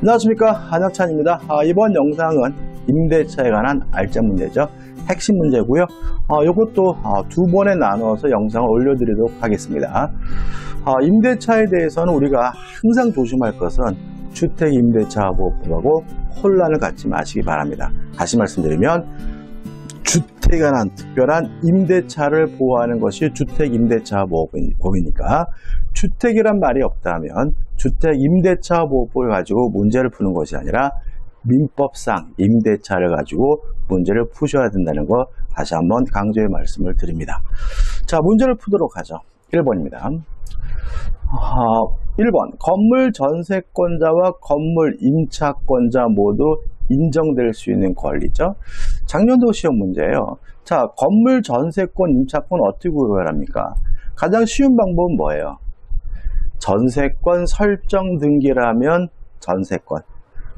안녕하십니까, 한혁찬입니다. 이번 영상은 임대차에 관한 알짜 문제죠. 핵심 문제고요. 이것도 두 번에 나눠서 영상을 올려드리도록 하겠습니다. 임대차에 대해서는 우리가 항상 조심할 것은 주택임대차보호법하고 혼란을 갖지 마시기 바랍니다. 다시 말씀드리면 주택에 관한 특별한 임대차를 보호하는 것이 주택임대차보호법이니까 주택이란 말이 없다면 주택임대차보호법을 가지고 문제를 푸는 것이 아니라 민법상 임대차를 가지고 문제를 푸셔야 된다는 거 다시 한번 강조의 말씀을 드립니다. 자, 문제를 푸도록 하죠. 1번입니다. 1번, 건물 전세권자와 건물 임차권자 모두 인정될 수 있는 권리죠. 작년도 시험 문제예요. 자, 건물 전세권, 임차권 어떻게 구별합니까? 가장 쉬운 방법은 뭐예요? 전세권 설정 등기라면 전세권,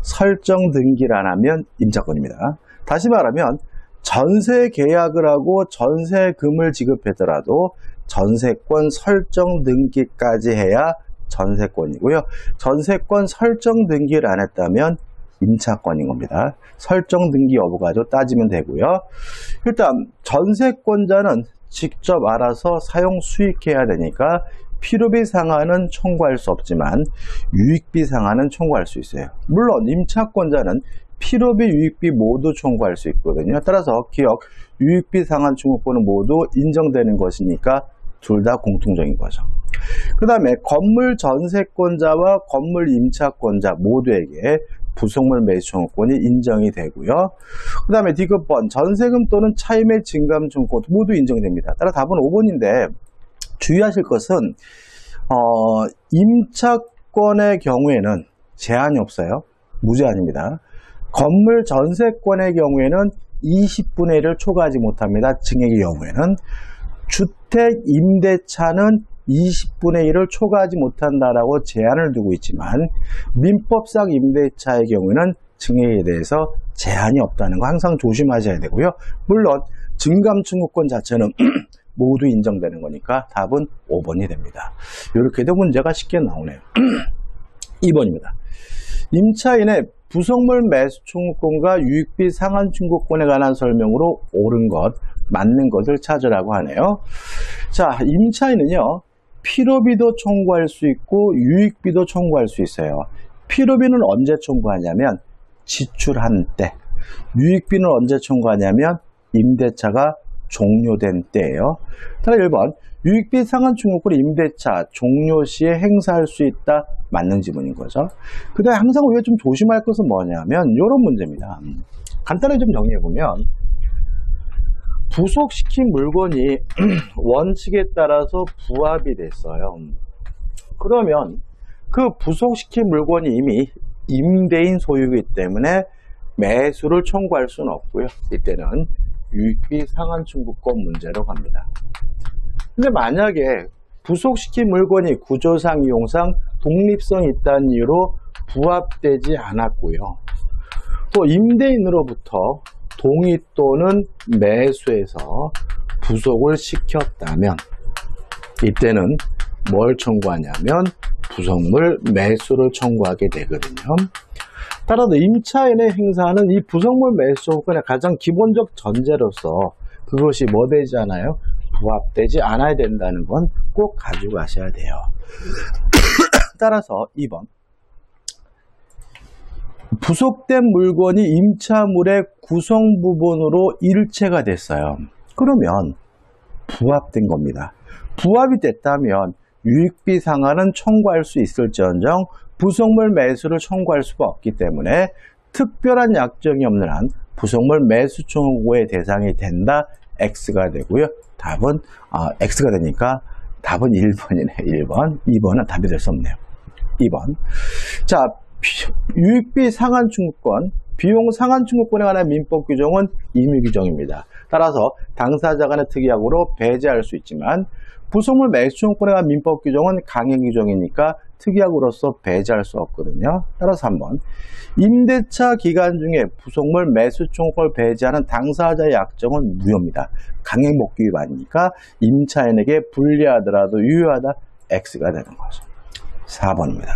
설정 등기를 하면 임차권입니다. 다시 말하면 전세 계약을 하고 전세금을 지급하더라도 전세권 설정 등기까지 해야 전세권이고요. 전세권 설정 등기를 안 했다면 임차권인 겁니다. 설정 등기 여부 가지고 따지면 되고요. 일단 전세권자는 직접 알아서 사용 수익해야 되니까 필요비 상한은 청구할 수 없지만 유익비 상한은 청구할 수 있어요. 물론 임차권자는 필요비, 유익비 모두 청구할 수 있거든요. 따라서 기억, 유익비 상한 청구권은 모두 인정되는 것이니까 둘 다 공통적인 거죠. 그 다음에 건물 전세권자와 건물 임차권자 모두에게 부속물 매수 청구권이 인정이 되고요. 그 다음에 디귿번, 전세금 또는 차임의 증감 청구권 모두 인정됩니다. 따라 답은 5번인데 주의하실 것은 임차권의 경우에는 제한이 없어요. 무제한입니다. 건물 전세권의 경우에는 20분의 1을 초과하지 못합니다. 증액의 경우에는. 주택 임대차는 20분의 1을 초과하지 못한다라고 제한을 두고 있지만 민법상 임대차의 경우에는 증액에 대해서 제한이 없다는 거 항상 조심하셔야 되고요. 물론 증감 청구권 자체는 모두 인정되는 거니까 답은 5번이 됩니다. 이렇게도 문제가 쉽게 나오네요. 2번입니다. 임차인의 부속물 매수 청구권과 유익비 상한 청구권에 관한 설명으로 옳은 것, 맞는 것을 찾으라고 하네요. 자, 임차인은요, 필요비도 청구할 수 있고 유익비도 청구할 수 있어요. 필요비는 언제 청구하냐면 지출한 때, 유익비는 언제 청구하냐면 임대차가 종료된 때예요. 따라 1번, 유익비 상한 청구권 임대차 종료 시에 행사할 수 있다, 맞는 지문인 거죠. 그 다음에 항상 우리가 좀 조심할 것은 뭐냐면 이런 문제입니다. 간단하게 좀 정리해보면 부속시킨 물건이 원칙에 따라서 부합이 됐어요. 그러면 그 부속시킨 물건이 이미 임대인 소유이기 때문에 매수를 청구할 수는 없고요. 이때는 유익비 상한 청구권 문제로 갑니다. 근데 만약에 부속시킨 물건이 구조상, 이용상 독립성이 있다는 이유로 부합되지 않았고요. 또 임대인으로부터 동의 또는 매수해서 부속을 시켰다면 이때는 뭘 청구하냐면 부속물 매수를 청구하게 되거든요. 따라서 임차인의 행사는 이 부속물 매수 청구권의 가장 기본적 전제로서 그것이 뭐 되지 않아요? 부합되지 않아야 된다는 건 꼭 가지고 가셔야 돼요. 따라서 2번, 부속된 물건이 임차물의 구성 부분으로 일체가 됐어요. 그러면 부합된 겁니다. 부합이 됐다면 유익비 상한은 청구할 수 있을지언정 부속물 매수를 청구할 수가 없기 때문에 특별한 약정이 없는 한 부속물 매수 청구의 대상이 된다, X가 되고요. 답은 X가 되니까 답은 1번이네요. 1번. 2번은 답이 될 수 없네요. 2번. 자, 유익비 상한 청구권, 비용 상한 청구권에 관한 민법 규정은 임의 규정입니다. 따라서 당사자 간의 특이약으로 배제할 수 있지만 부속물 매수 청구권에 관한 민법 규정은 강행 규정이니까 특이약으로서 배제할 수 없거든요. 따라서 3번, 임대차 기간 중에 부속물 매수 청구권을 배제하는 당사자의 약정은 무효입니다. 강행 목기 위반이니까 임차인에게 불리하더라도 유효하다, X가 되는 거죠. 4번입니다.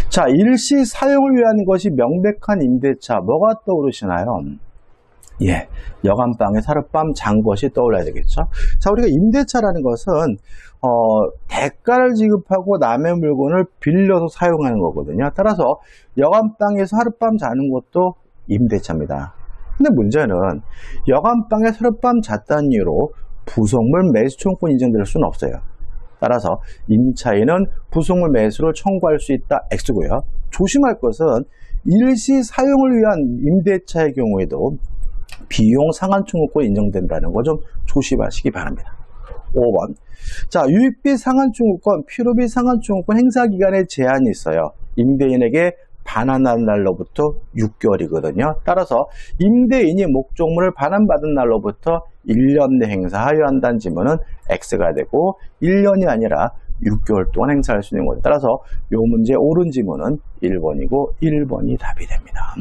자, 일시 사용을 위한 것이 명백한 임대차. 뭐가 떠오르시나요? 예, 여간방에 하룻밤 잔 것이 떠올라야 되겠죠. 자, 우리가 임대차라는 것은 대가를 지급하고 남의 물건을 빌려서 사용하는 거거든요. 따라서 여간방에서 하룻밤 자는 것도 임대차입니다. 근데 문제는 여간방에서 하룻밤 잤다는 이유로 부속물 매수 청구권 인정될 수는 없어요. 따라서 임차인은 부속물 매수를 청구할 수 있다. X고요. 조심할 것은 일시 사용을 위한 임대차의 경우에도 비용 상한 청구권 인정된다는 거 좀 조심하시기 바랍니다. 5번. 자, 유익비 상한 청구권, 필요비 상한 청구권 행사 기간에 제한이 있어요. 임대인에게 반환한 날로부터 6개월이거든요. 따라서 임대인이 목적물을 반환받은 날로부터 1년 내 행사하여야 한다는 지문은 X가 되고 1년이 아니라 6개월 동안 행사할 수 있는 거죠. 따라서 이 문제 옳은 지문은 1번이고 1번이 답이 됩니다.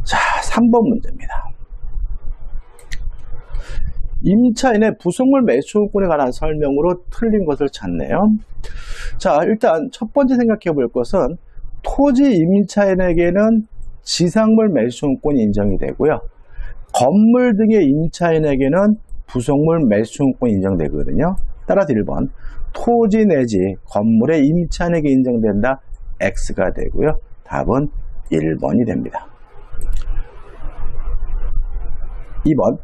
자, 3번 문제입니다. 임차인의 부속물 매수 청구권에 관한 설명으로 틀린 것을 찾네요. 자, 일단 첫 번째 생각해 볼 것은 토지 임차인에게는 지상물 매수 청구권이 인정이 되고요. 건물 등의 임차인에게는 부속물 매수 청구권이 인정되거든요. 따라서 1번 토지 내지 건물의 임차인에게 인정된다. X가 되고요. 답은 1번이 됩니다. 2번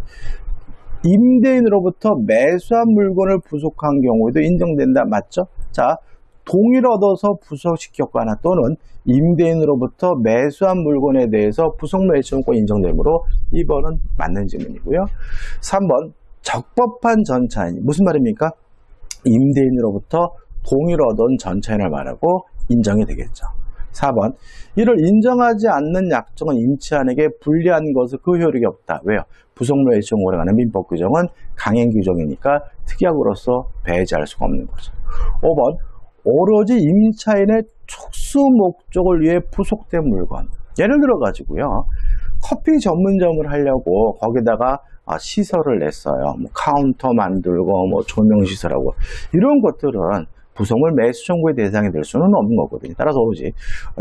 임대인으로부터 매수한 물건을 부속한 경우에도 인정된다. 맞죠? 자, 동의를 얻어서 부속시켰거나 또는 임대인으로부터 매수한 물건에 대해서 부속물 매수 청구권 인정되므로 2번은 맞는 질문이고요. 3번 적법한 전차인 무슨 말입니까? 임대인으로부터 동의를 얻은 전차인을 말하고 인정이 되겠죠. 4번 이를 인정하지 않는 약정은 임차인에게 불리한 것은 그 효력이 없다. 왜요? 부속물 매수 청구권에 관한 민법 규정은 강행 규정이니까 특약으로서 배제할 수가 없는 거죠. 5번 오로지 임차인의 특수 목적을 위해 부속된 물건. 예를 들어 가지고요. 커피 전문점을 하려고 거기다가 시설을 냈어요. 뭐 카운터 만들고 뭐 조명 시설하고 이런 것들은 부속물 매수 청구의 대상이 될 수는 없는 거거든요. 따라서 오로지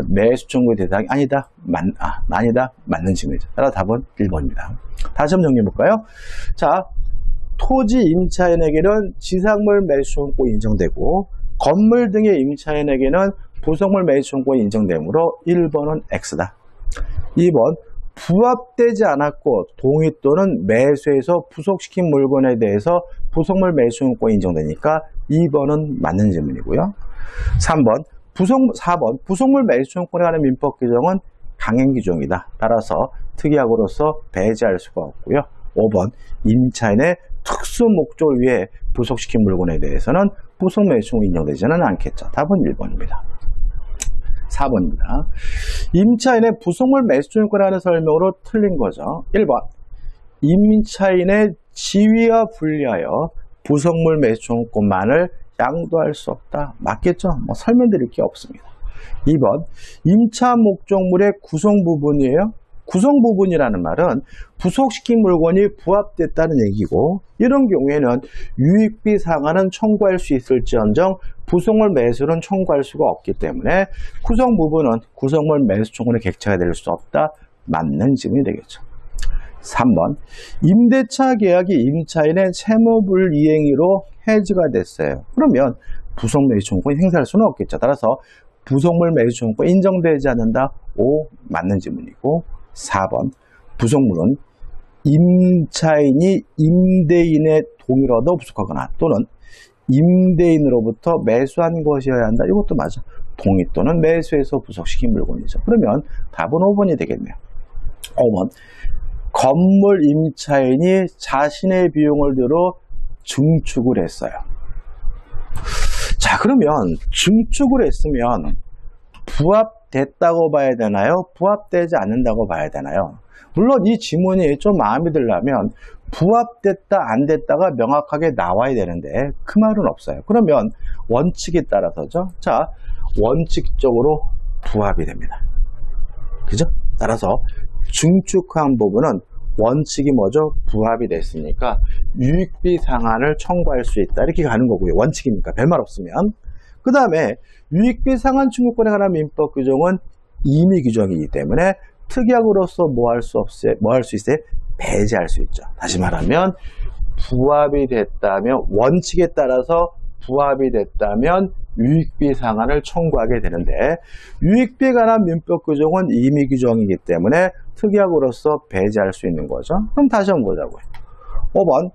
매수 청구의 대상이 아니다. 맞는 질문이죠. 따라서 답은 1번입니다. 다시 한번 정리해 볼까요? 자, 토지 임차인에게는 지상물 매수 청구권이 인정되고 건물 등의 임차인에게는 부속물 매수 청구권이 인정되므로 1번은 X다. 2번 부합되지 않았고 동의 또는 매수해서 부속시킨 물건에 대해서 부속물 매수 청구권이 인정되니까 2번은 맞는 질문이고요. 4번 부속물 매수 청구권에 관한 민법 규정은 강행 규정이다. 따라서 특이하고로서 배제할 수가 없고요. 5번 임차인의 특수 목적을 위해 부속시킨 물건에 대해서는 부속 매수 청구권이 인정되지는 않겠죠. 답은 1번입니다. 4번입니다. 임차인의 부속물 매수 청구권에 관한 설명으로 틀린 거죠. 1번 임차인의 지위와 분리하여 부속물 매수 청구권만을 양도할 수 없다. 맞겠죠? 뭐 설명드릴 게 없습니다. 2번 임차 목적물의 구성 부분이에요. 구성 부분이라는 말은 부속시킨 물건이 부합됐다는 얘기고 이런 경우에는 유익비 상한은 청구할 수 있을지언정 부속물 매수는 청구할 수가 없기 때문에 구성 부분은 구성물 매수 청구의 객체가 될 수 없다. 맞는 질문이 되겠죠. 3번 임대차 계약이 임차인의 채무불이행위로 해지가 됐어요. 그러면 부속 매수 청구권이 행사할 수는 없겠죠. 따라서 부속물 매수 청구권 인정되지 않는다. 5 맞는 질문이고 4번 부속물은 임차인이 임대인의 동의를 얻어 부속하거나 또는 임대인으로부터 매수한 것이어야 한다. 이것도 맞아. 동의 또는 매수해서 부속시킨 물건이죠. 그러면 답은 5번이 되겠네요. 5번 건물 임차인이 자신의 비용을 들어 증축을 했어요. 자, 그러면 증축을 했으면 부합됐다고 봐야 되나요? 부합되지 않는다고 봐야 되나요? 물론 이 지문이 좀 마음에 들려면 부합됐다 안 됐다가 명확하게 나와야 되는데 그 말은 없어요. 그러면 원칙에 따라서죠. 자, 원칙적으로 부합이 됩니다. 그죠? 따라서 증축한 부분은 원칙이 뭐죠? 부합이 됐으니까 유익비 상한을 청구할 수 있다. 이렇게 가는 거고요. 원칙이니까 별말 없으면. 그 다음에 유익비 상환 청구권에 관한 민법 규정은 임의 규정이기 때문에 특약으로서 뭐 할 수 있어요? 배제할 수 있죠. 다시 말하면 부합이 됐다면, 원칙에 따라서 부합이 됐다면 유익비 상환을 청구하게 되는데, 유익비에 관한 민법 규정은 임의 규정이기 때문에 특약으로서 배제할 수 있는 거죠. 그럼 다시 한번 보자고요. 5번,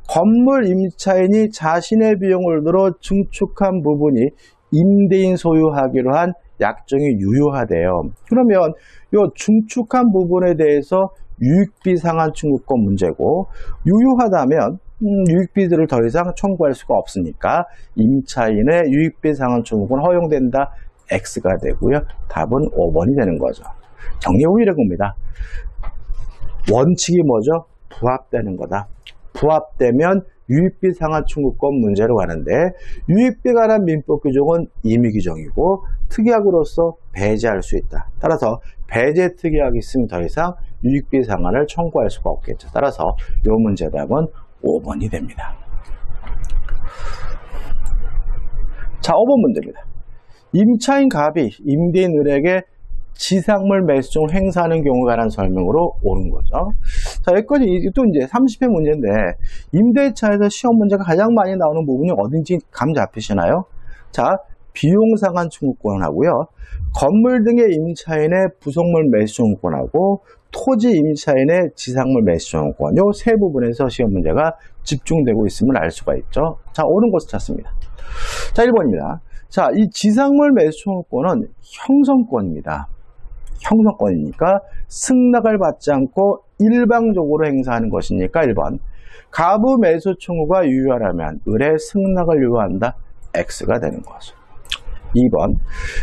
건물 임차인이 자신의 비용을 들어 증축한 부분이 임대인 소유하기로 한 약정이 유효하대요. 그러면 이 증축한 부분에 대해서 유익비 상환 청구권 문제고, 유효하다면 유익비들을 더 이상 청구할 수가 없으니까 임차인의 유익비 상환 청구권 허용된다. X가 되고요. 답은 5번이 되는 거죠. 정리 후 이런 겁니다. 원칙이 뭐죠? 부합되는 거다. 부합되면 유익비 상환 청구권 문제로 가는데, 유익비에 관한 민법 규정은 임의 규정이고 특약으로서 배제할 수 있다. 따라서 배제 특약이 있으면 더 이상 유익비 상환을 청구할 수가 없겠죠. 따라서 이 문제 답은 5번이 됩니다. 자, 5번 문제입니다. 임차인 갑이 임대인 을에게 지상물 매수증을 행사하는 경우에 관한 설명으로 옳은 거죠. 자, 여기까지 또 이제 30회 문제인데, 임대차에서 시험 문제가 가장 많이 나오는 부분이 어딘지 감 잡히시나요? 자, 비용상환 청구권하고요, 건물 등의 임차인의 부속물 매수 청구권하고 토지 임차인의 지상물 매수 청구권, 이 세 부분에서 시험 문제가 집중되고 있음을 알 수가 있죠. 자, 옳은 것을 찾습니다. 자, 1번입니다. 자, 이 지상물 매수 청구권은 형성권입니다. 형성권이니까 승낙을 받지 않고 일방적으로 행사하는 것이니까 1번. 가부 매수 청구가 유효하려면 을의 승낙을 유효한다. X가 되는 거죠. 2번.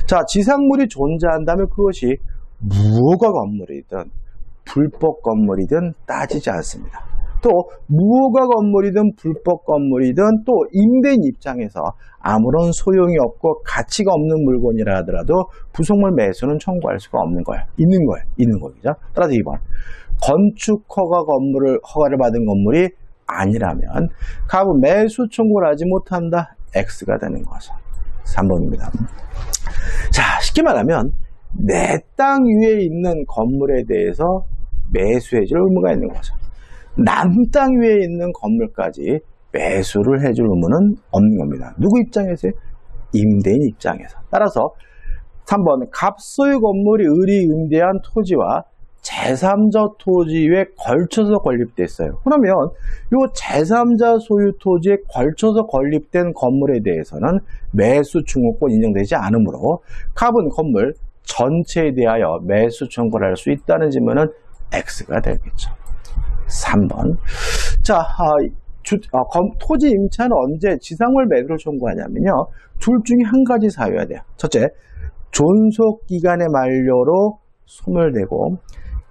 자, 지상물이 존재한다면 그것이 무허가 건물이든 불법 건물이든 따지지 않습니다. 또 무허가 건물이든 불법 건물이든 또 임대인 입장에서 아무런 소용이 없고 가치가 없는 물건이라 하더라도 부속물 매수는 청구할 수가 없는 거예요. 있는 거죠. 따라서 2번. 건축 허가를 받은 건물이 아니라면 가부 매수 청구를 하지 못한다. X가 되는 거죠. 3번입니다. 자, 쉽게 말하면 내 땅 위에 있는 건물에 대해서 매수해줄 의무가 있는 거죠. 남 땅 위에 있는 건물까지 매수를 해줄 의무는 없는 겁니다. 누구 입장에서요? 임대인 입장에서. 따라서 3번, 갑소유 건물이 을이 임대한 토지와 제3자 토지 위에 걸쳐서 건립되어 있어요. 그러면 이 제3자 소유 토지에 걸쳐서 건립된 건물에 대해서는 매수 청구권 인정되지 않으므로 갑은 건물 전체에 대하여 매수 청구를 할 수 있다는 질문은 X가 되겠죠. 3번. 자, 토지 임차는 언제 지상물 매도를 청구하냐면요, 둘 중에 한 가지 사유여야 돼요. 첫째, 존속기간의 만료로 소멸되고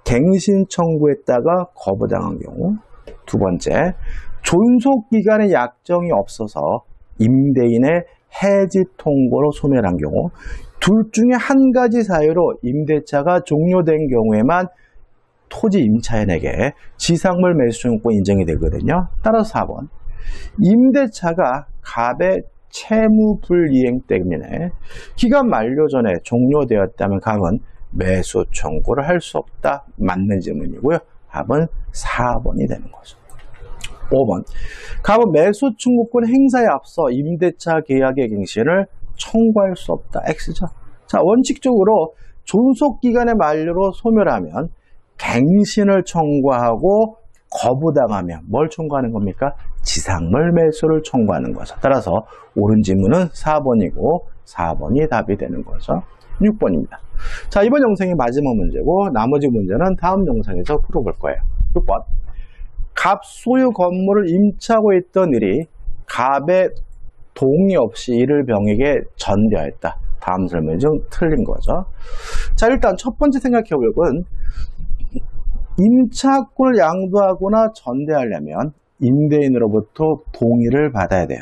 갱신 청구했다가 거부당한 경우. 두 번째, 존속기간의 약정이 없어서 임대인의 해지 통고로 소멸한 경우. 둘 중에 한 가지 사유로 임대차가 종료된 경우에만 토지 임차인에게 지상물 매수 청구권 인정이 되거든요. 따라서 4번. 임대차가 갑의 채무 불이행 때문에 기간 만료 전에 종료되었다면 갑은 매수 청구를 할 수 없다. 맞는 질문이고요. 답은 4번이 되는 거죠. 5번. 갑은 매수 청구권 행사에 앞서 임대차 계약의 갱신을 청구할 수 없다. X죠. 자, 원칙적으로 존속기간의 만료로 소멸하면 갱신을 청구하고 거부당하면 뭘 청구하는 겁니까? 지상물 매수를 청구하는 거죠. 따라서 옳은 질문은 4번이고 4번이 답이 되는 거죠. 6번입니다. 자, 이번 영상이 마지막 문제고 나머지 문제는 다음 영상에서 풀어볼 거예요. 6번. 갑 소유 건물을 임차하고 있던 을이 갑의 동의 없이 이를 병에게 전대하였다. 다음 설명이 좀 틀린 거죠. 자, 일단 첫 번째 생각해 볼 건 임차권을 양도하거나 전대하려면 임대인으로부터 동의를 받아야 돼요.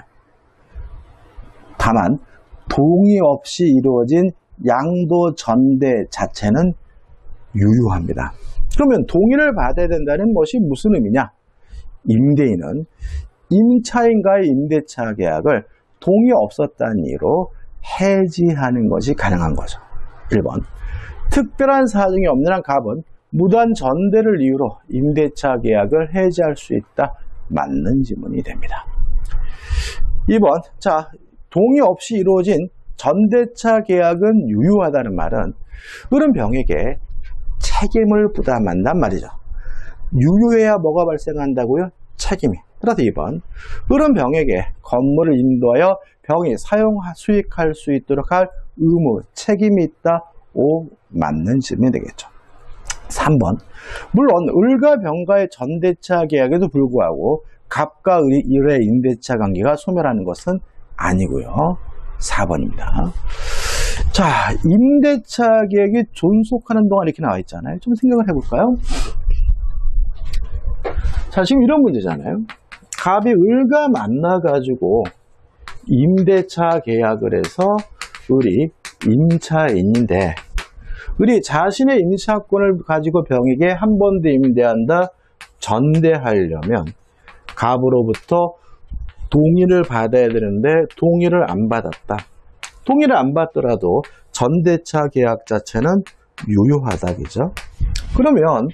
다만 동의 없이 이루어진 양도 전대 자체는 유효합니다. 그러면 동의를 받아야 된다는 것이 무슨 의미냐? 임대인은 임차인과의 임대차 계약을 동의 없었다는 이유로 해지하는 것이 가능한 거죠. 1번. 특별한 사정이 없는 한 갑은 무단 전대를 이유로 임대차 계약을 해지할 수 있다. 맞는 지문이 됩니다. 2번. 자, 동의 없이 이루어진 전대차 계약은 유효하다는 말은 을은 병에게 책임을 부담한단 말이죠. 유효해야 뭐가 발생한다고요? 책임이. 따라서 2번. 을은 병에게 건물을 인도하여 병이 수익할 수 있도록 할 의무, 책임이 있다. O. 맞는 질문이 되겠죠. 3번. 물론 을과 병과의 전대차 계약에도 불구하고 갑과 을의 임대차 관계가 소멸하는 것은 아니고요. 4번입니다. 자, 임대차 계약이 존속하는 동안 이렇게 나와 있잖아요. 좀 생각을 해볼까요? 자, 지금 이런 문제잖아요. 갑이 을과 만나가지고 임대차 계약을 해서 을이 임차인인데 을이 자신의 임차권을 가지고 병에게 한 번 더 임대한다, 전대하려면 갑으로부터 동의를 받아야 되는데 동의를 안 받았다. 동의를 안 받더라도 전대차 계약 자체는 유효하다, 그죠? 그러면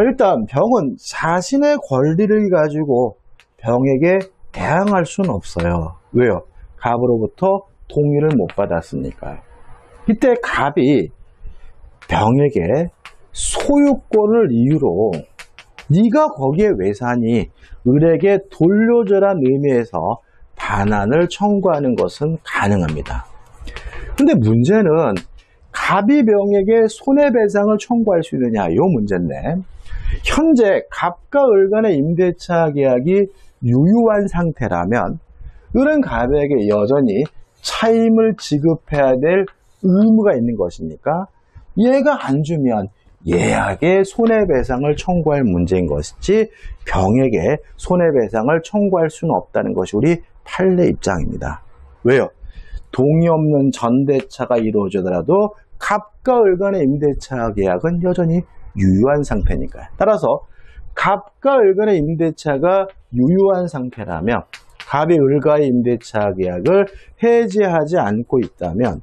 일단 병은 자신의 권리를 가지고 병에게 대항할 수는 없어요. 왜요? 갑으로부터 동의를 못 받았으니까요. 이때 갑이 병에게 소유권을 이유로 네가 거기에 왜 사니? 을에게 돌려줘란 의미에서 반환을 청구하는 것은 가능합니다. 근데 문제는 갑이 병에게 손해배상을 청구할 수 있느냐, 이 문제인데 현재 갑과 을 간의 임대차 계약이 유효한 상태라면 을은 갑에게 여전히 차임을 지급해야 될 의무가 있는 것이니까 얘가 안 주면 얘에게 손해배상을 청구할 문제인 것이지 병에게 손해배상을 청구할 수는 없다는 것이 우리 판례 입장입니다. 왜요? 동의 없는 전대차가 이루어지더라도 갑과 을 간의 임대차 계약은 여전히 유효한 상태니까요. 따라서 갑과 을 간의 임대차가 유효한 상태라면 갑이 을과의 임대차 계약을 해지하지 않고 있다면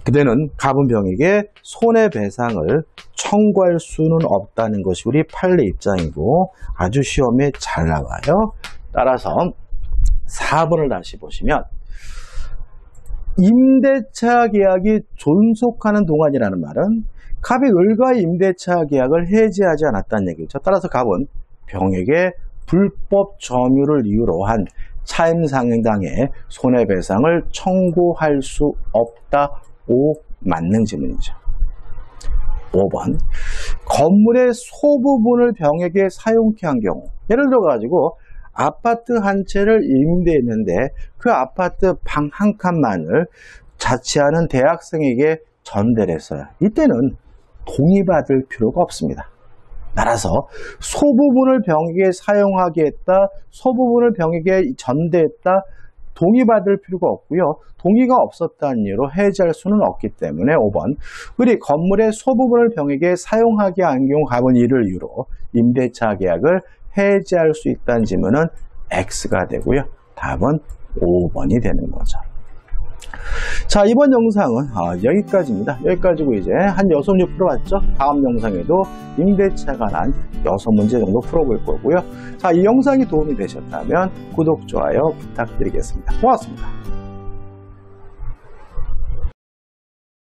그대는 갑은 병에게 손해배상을 청구할 수는 없다는 것이 우리 판례 입장이고 아주 시험에 잘 나와요. 따라서 4번을 다시 보시면 임대차 계약이 존속하는 동안이라는 말은 갑이 을과의 임대차 계약을 해지하지 않았다는 얘기죠. 따라서 갑은 병에게 불법 점유를 이유로 한 차임상당의 손해배상을 청구할 수 없다. 5. 맞는 질문이죠. 5번. 건물의 소부분을 병에게 사용케 한 경우, 예를 들어 가지고 아파트 한 채를 임대했는데 그 아파트 방 한 칸만을 자취하는 대학생에게 전대를 했어요. 이때는 동의받을 필요가 없습니다. 따라서 소부분을 병에게 사용하게 했다, 소부분을 병에게 전대했다, 동의받을 필요가 없고요. 동의가 없었다는 이유로 해지할 수는 없기 때문에 5번. 을이 건물의 소부분을 병에게 사용하게 한 경우 갑은 이를 이유로 임대차 계약을 해지할 수 있다는 질문은 X가 되고요. 답은 5번이 되는 거죠. 자, 이번 영상은 여기까지입니다. 여기까지고 이제 한 6문제 풀어봤죠? 다음 영상에도 임대차에 관한 6문제 정도 풀어볼 거고요. 자, 이 영상이 도움이 되셨다면 구독, 좋아요 부탁드리겠습니다. 고맙습니다.